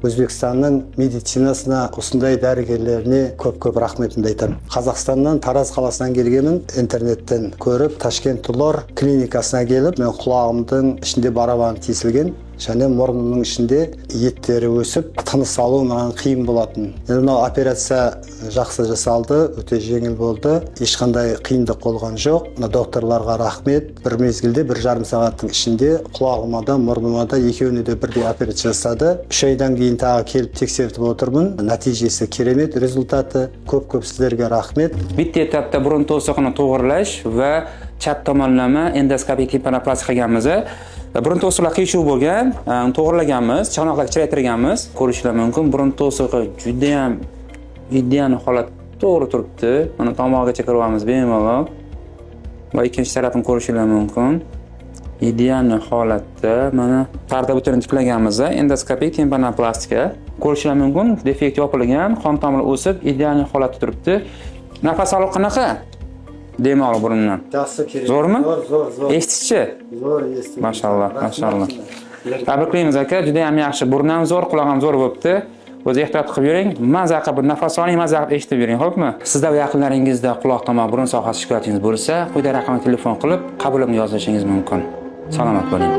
O'zbekistonning meditsinasына, осындай dәрігерлеріне көп рахметімді айтамын. Қазақстаннан Тараз қаласынан келгенмін, интернеттен көріп, Ташкент Лор клиникасына келіп, мен құлағымдың ішінде барабан тесілген, және мұрнымның ішінде еттері өсіп, тыныс алу маған қиын болатын. Енді мынау операция жақсы жасалды, өте жеңіл болды, ешқандай қиындық болған жоқ. Докторларға рахмет. Бір мезгілде 1,5 сағаттың ішінде құлағыма да, мұрныма да екеуіне де бірдей операция жасады. 3 айдан кейін тағы келіп тексертіп отырмын. Нәтижесі керемет, результаты. Көп сіздерге рахмет. Bitta etapda burun to'siqni to'g'irlash va chap tomonlama endoskopik timpanoplast qilganmiz. Burun to'siqlar qiyshuv bo'lgan, to'g'irlaganmiz, chanoqlarga chiraytirganmiz. Ko'rishlar mumkin, burun to'siqi juda ham ideal holat to'g'ri turibdi. Mana tomog'igacha kiryapmiz bemalol. Va ikkinchi tarafini ko'rishlar mumkin. Ideal holatda mana parda butini tiklaganmiz, endoskopik timpanoplastika. Ko'rishlar mumkin, defekt yopilgan, qon tomiri o'sib, ideal holatda turibdi. Nafas olish qanaqa? Demoqli burundan. Zo'rmi? Zo'r. Eshitishchi? Zo'r eshitdim. Mashalloh. Tabriklaymiz aka, juda ham yaxshi. Burun ham zo'r, quloq ham zo'r bo'libdi. O'zi ehtiyot qilib yuring, maza qilib nafas oling, maza qilib eshitib yuring, xo'pmi? Sizda va yaqinlaringizda quloq tomon burun sohasi shikoyatingiz bo'lsa, quyida raqamga telefon qilib, qabulimga yozishingiz mumkin. Salomat bo'ling.